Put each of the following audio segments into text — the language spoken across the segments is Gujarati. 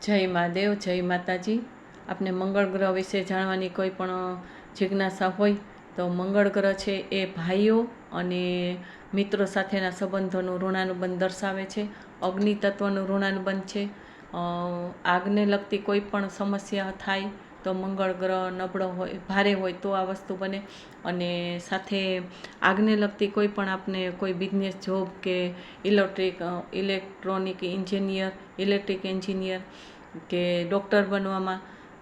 જય મહાદેવ, જય માતાજી। આપને મંગળ ગ્રહ વિશે જાણવાની કોઈ પણ જિજ્ઞાસા હોય તો મંગળ ગ્રહ છે એ ભાઈઓ અને મિત્રો સાથેના સંબંધોનું ઋણાનુબંધ દર્શાવે છે। અગ્નિ તત્વનું ઋણાનુબંધ છે। આગને લગતી કોઈ પણ સમસ્યા થાય તો મંગળ ગ્રહ નબળો હોય, ભારે હોય તો આ વસ્તુ બને। અને સાથે આગને લગતી કોઈ પણ આપને કોઈ બિઝનેસ, જોબ કે ઇલેક્ટ્રોનિક એન્જિનિયર, ઇલેક્ટ્રિક એન્જિનિયર કે ડૉક્ટર બનવામાં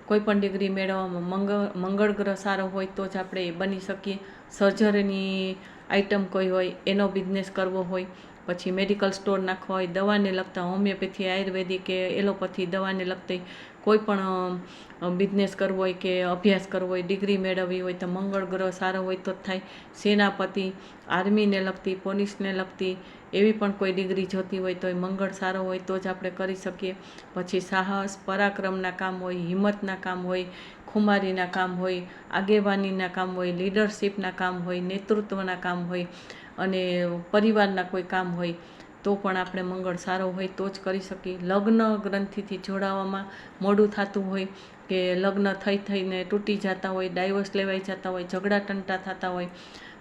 કોઈ પણ ડિગ્રી મેળવવામાં મંગળ ગ્રહ સારો હોય તો જ આપણે એ બની શકીએ। સર્જરીની આઇટમ કોઈ હોય એનો બિઝનેસ કરવો હોય, પછી મેડિકલ સ્ટોર નાખવા હોય, દવાને લગતા હોમિયોપેથી, આયુર્વેદિક કે એલોપેથી દવાને લગતી કોઈ પણ બિઝનેસ કરવો હોય કે અભ્યાસ કરવો હોય, ડિગ્રી મેળવવી હોય તો મંગળ ગ્રહ સારો હોય તો જ થાય। સેનાપતિ, આર્મીને લગતી, પોલીસને લગતી એવી પણ કોઈ ડિગ્રી જોતી હોય તો એ મંગળ સારો હોય તો જ આપણે કરી શકીએ। પછી સાહસ, પરાક્રમના કામ હોય, હિંમતના કામ હોય, ખુમારીના કામ હોય, આગેવાનીના કામ હોય, લીડરશિપના કામ હોય, નેતૃત્વના કામ હોય અને પરિવારના કોઈ કામ હોય તો પણ આપણે મંગળ સારો હોય તો જ કરી શકીએ। લગ્ન ગ્રંથિથી જોડાવામાં મોડું થતું હોય કે લગ્ન થઈને તૂટી જતા હોય, ડાયવોર્સ લેવાઈ જતા હોય, ઝઘડા ટંટા થતા હોય,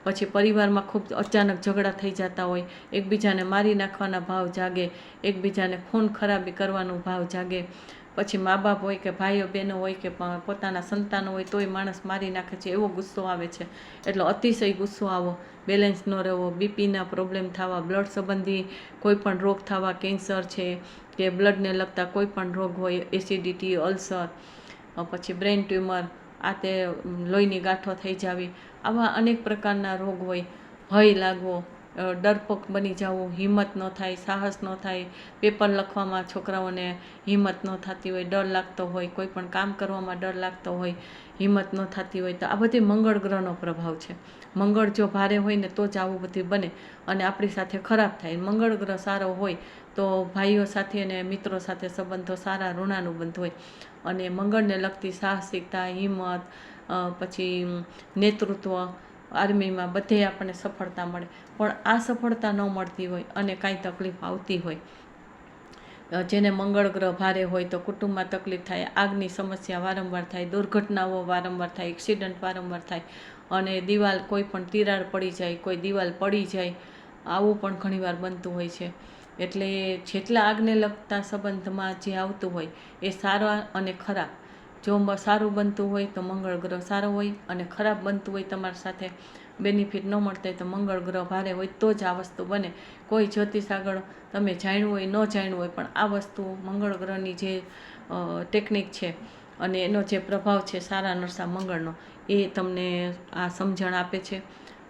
પછી પરિવારમાં ખૂબ અચાનક ઝઘડા થઈ જતા હોય, એકબીજાને મારી નાખવાના ભાવ જાગે, એકબીજાને ખૂન ખરાબી કરવાનો ભાવ જાગે, પછી મા બાપ હોય કે ભાઈઓ બહેનો હોય કે પોતાના સંતાનો હોય તોય માણસ મારી નાખે છે, એવો ગુસ્સો આવે છે। એટલે અતિશય ગુસ્સો આવો, બેલેન્સ ન રહેવો, બીપીના પ્રોબ્લેમ થવા, બ્લડ સંબંધી કોઈ પણ રોગ થવા, કેન્સર છે કે બ્લડને લગતા કોઈ પણ રોગ હોય, એસિડિટી, અલ્સર, પછી બ્રેઇન ટ્યુમર, આ તે લોહીની ગાંઠો થઈ જાવી, આવા અનેક પ્રકારના રોગ હોય। ભય લાગવો, ડરપોક બની જવું, હિંમત ન થાય, સાહસ ન થાય, પેપર લખવામાં છોકરાઓને હિંમત ન થતી હોય, ડર લાગતો હોય, કોઈ પણ કામ કરવામાં ડર લાગતો હોય, હિંમત ન થતી હોય, તો આ બધી મંગળ ગ્રહનો પ્રભાવ છે। મંગળ જો ભારે હોય ને તો જ આવું બધું બને અને આપણી સાથે ખરાબ થાય। મંગળ ગ્રહ સારો હોય તો ભાઈઓ સાથે અને મિત્રો સાથે સંબંધો સારા, ઋણાનુબંધ હોય અને મંગળને લગતી સાહસિકતા, હિંમત, પછી નેતૃત્વ, આર્મીમાં બધે આપણને સફળતા મળે। પણ આ સફળતા ન મળતી હોય અને કાંઈ તકલીફ આવતી હોય, જેને મંગળ ગ્રહ ભારે હોય તો કુટુંબમાં તકલીફ થાય, આગની સમસ્યા વારંવાર થાય, દુર્ઘટનાઓ વારંવાર થાય, એક્સિડન્ટ વારંવાર થાય અને દિવાલ કોઈ પણ તિરાડ પડી જાય, કોઈ દિવાલ પડી જાય, આવું પણ ઘણીવાર બનતું હોય છે। એટલે જેટલા આગને લગતા સંબંધમાં જે આવતું હોય એ સારા અને ખરાબ, જો સારું બનતું હોય તો મંગળ ગ્રહ સારો હોય અને ખરાબ બનતું હોય તમારી સાથે બેનિફિટ ન મળતા હોય તો મંગળ ગ્રહ ભારે હોય તો જ આ વસ્તુ બને। કોઈ જ્યોતિષ આગળ તમે જાણ્યું હોય, ન જાણ્યું હોય, પણ આ વસ્તુ મંગળ ગ્રહની જે ટેકનિક છે અને એનો જે પ્રભાવ છે સારા નરસા મંગળનો, એ તમને આ સમજણ આપે છે।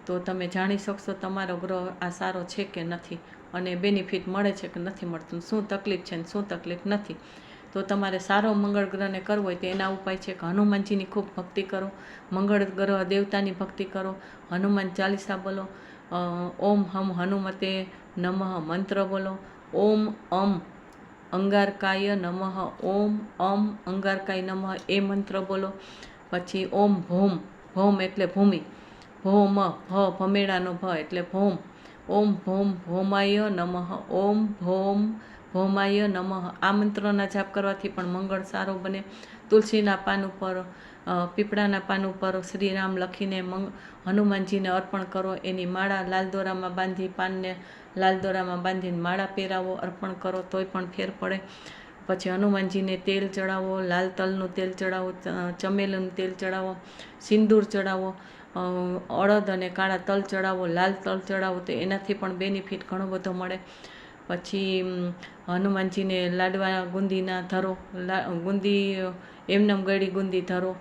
તો તમે જાણી શકશો તમારો ગ્રહ આ સારો છે કે નથી અને બેનિફિટ મળે છે કે નથી મળતું, શું તકલીફ છે ને શું તકલીફ નથી। તો તમારે સારો મંગળ ગ્રહને કરવો હોય તો એના ઉપાય છે કે હનુમાનજીની ખૂબ ભક્તિ કરો, મંગળ ગ્રહ દેવતાની ભક્તિ કરો, હનુમાન ચાલીસા બોલો, ઓમ હમ હનુમતે નમઃ મંત્ર બોલો, ઓમ અંગારકાય નમઃ, ઓમ અંગારકાય નમઃ એ મંત્ર બોલો। પછી ઓમ ભૌમ, ભૌમ એટલે ભૂમિ, ભૌમ, ભમેડાનો ભ એટલે ભૌમ, ઓમ ભૌમ ભૌમાય નમઃ, ઓમ ભૌમ ભૌમાય નમઃ, આ મંત્રના જાપ કરવાથી પણ મંગળ સારો બને। તુલસીના પાન ઉપર, પીપળાના પાન ઉપર શ્રીરામ લખીને હનુમાનજીને અર્પણ કરો, એની માળા લાલ દોરામાં બાંધી, પાનને લાલ દોરામાં બાંધીને માળા પહેરાવો, અર્પણ કરો તોય પણ ફેર પડે। પછી હનુમાનજીને તેલ ચડાવો, લાલ તલનું તેલ ચડાવો, ચમેલીનું તેલ ચડાવો, સિંદૂર ચડાવો, અડદ અને કાળા તલ ચડાવો, લાલ તલ ચડાવો તો એનાથી પણ બેનિફિટ ઘણો બધો મળે। પછી હનુમાનજીને લાડવા ગુંદીના ધરો, ગુંદી એમનેમ ગળી ગુંદી ધરો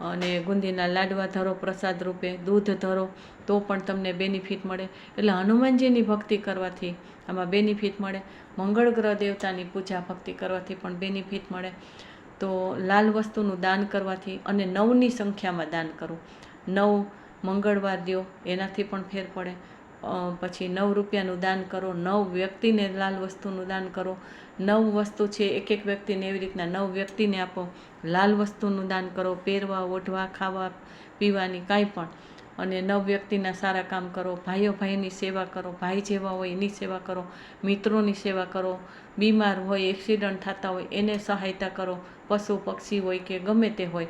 અને ગુંદીના લાડવા ધરો પ્રસાદ રૂપે, દૂધ ધરો તો પણ તમને બેનિફિટ મળે। એટલે હનુમાનજીની ભક્તિ કરવાથી આમાં બેનિફિટ મળે, મંગળ ગ્રહ દેવતાની પૂજા ભક્તિ કરવાથી પણ બેનિફિટ મળે। તો લાલ વસ્તુનું દાન કરવાથી અને 9ની સંખ્યામાં દાન કરવું, 9 મંગળવાર દો એનાથી પણ ફેર પડે। પછી 9 રૂપિયાનું દાન કરો, 9 વ્યક્તિને લાલ વસ્તુનું દાન કરો, 9 વસ્તુ છે એક એક વ્યક્તિને એવી રીતના 9 વ્યક્તિને આપો, લાલ વસ્તુનું દાન કરો, પહેરવા, ઓઢવા, ખાવા પીવાની કાંઈ પણ અને નવ વ્યક્તિના સારા કામ કરો, ભાઈઓ ભાઈની સેવા કરો, ભાઈ જેવા હોય એની સેવા કરો, મિત્રોની સેવા કરો, બીમાર હોય, એક્સિડન્ટ થતા હોય એને સહાયતા કરો, પશુ પક્ષી હોય કે ગમે તે હોય,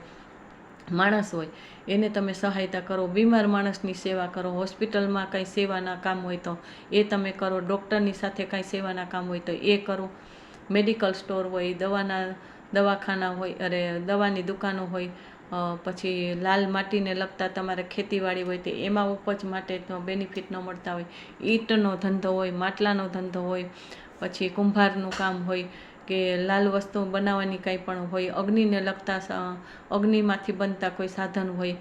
માણસ હોય એને તમે સહાયતા કરો, બીમાર માણસની સેવા કરો, હોસ્પિટલમાં કાંઈ સેવાના કામ હોય તો એ તમે કરો, ડૉક્ટરની સાથે કાંઈ સેવાના કામ હોય તો એ કરો, મેડિકલ સ્ટોર હોય, દવાખાના હોય, દવાની દુકાનો હોય, પછી લાલ માટીને લગતા તમારે ખેતીવાડી હોય તો એમાં ઉપજ માટે તો બેનિફિટ ન મળતા હોય, ઈંટનો ધંધો હોય, માટલાનો ધંધો હોય, પછી કુંભારનું કામ હોય કે લાલ વસ્તુ બનાવવાની કાંઈ પણ હોય, અગ્નિને લગતા અગ્નિમાંથી બનતા કોઈ સાધન હોય,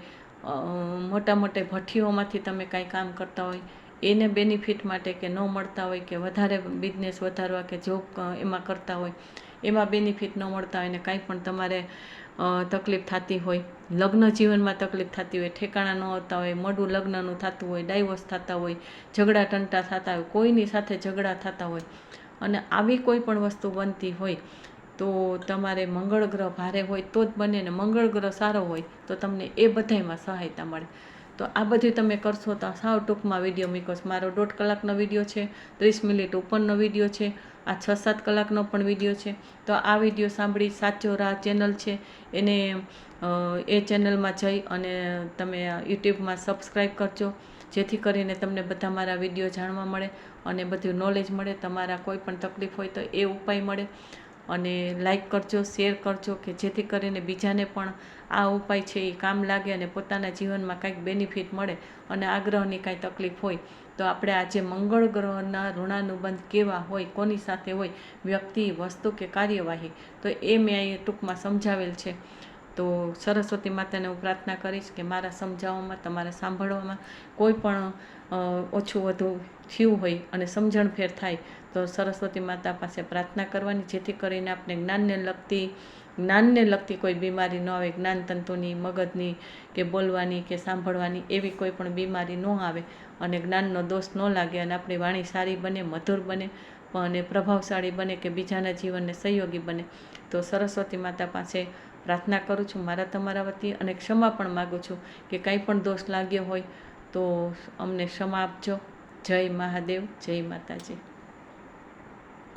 મોટા મોટા ભઠ્ઠીઓમાંથી તમે કાંઈ કામ કરતા હોય એને બેનિફિટ માટે કે ન મળતા હોય કે વધારે બિઝનેસ વધારવા કે જોબ એમાં કરતા હોય એમાં બેનિફિટ ન મળતા હોય ને કાંઈ પણ તમારે તકલીફ થતી હોય, લગ્ન જીવનમાં તકલીફ થતી હોય, ઠેકાણા ન આવતા હોય, મોડું લગ્નનું થતું હોય, ડાયવોર્સ થતા હોય, ઝઘડા ટંટા થતા હોય, કોઈની સાથે ઝઘડા થતા હોય અને આવી કોઈ પણ વસ્તુ બનતી હોય તો તમારે મંગળ ગ્રહ ભારે હોય તો જ બને ને મંગળ ગ્રહ સારો હોય તો તમને એ બધાયમાં સહાયતા મળે. તો આ બધું તમે કરશો તો સાવ ટૂંકમાં વિડીયો મૂક્યો છે. મારો 1.5 કલાકનો વિડીયો છે, 30 મિનિટ ઉપરનો વિડીયો છે, આ 6-7 કલાકનો પણ વિડીયો છે. તો આ વિડીયો સાંભળી સાચો રાહ ચેનલ છે એને એ ચેનલમાં જઈ અને તમે યુટ્યુબમાં સબસ્ક્રાઈબ કરજો જેથી કરીને તમને બધા મારા વિડીયો જાણવા મળે અને બધું નોલેજ મળે, તમારા કોઈ પણ તકલીફ હોય તો એ ઉપાય મળે. અને લાઈક કરજો, શેર કરજો કે જેથી કરીને બીજાને પણ આ ઉપાય છે એ કામ લાગે અને પોતાના જીવનમાં કંઈક બેનિફિટ મળે. અને આ ગ્રહની કાંઈ તકલીફ હોય તો આપણે આજે મંગળ ગ્રહના ઋણાનુબંધ કેવા હોય, કોની સાથે હોય, વ્યક્તિ, વસ્તુ કે કાર્યવાહી, તો એ મેં અહીં ટૂંકમાં સમજાવેલ છે. તો સરસ્વતી માતાને હું પ્રાર્થના કરીશ કે મારા સમજાવવામાં, તમારા સાંભળવામાં કોઈ પણ ઓછું વધુ થયું હોય અને સમજણફેર થાય તો સરસ્વતી માતા પાસે પ્રાર્થના કરવાની જેથી કરીને આપણે જ્ઞાનને લગતી કોઈ બીમારી ન આવે, જ્ઞાનતંતુની, મગજની કે બોલવાની કે સાંભળવાની એવી કોઈ પણ બીમારી ન આવે અને જ્ઞાનનો દોષ ન લાગે અને આપણી વાણી સારી બને, મધુર બને અને પ્રભાવશાળી બને કે બીજાના જીવનને સહયોગી બને. તો સરસ્વતી માતા પાસે પ્રાર્થના કરું છું મારા તમારા વતી અને ક્ષમા પણ માગું છું કે કાંઈ પણ દોષ લાગ્યો હોય તો અમને ક્ષમા આપજો. જય મહાદેવ, જય માતાજી.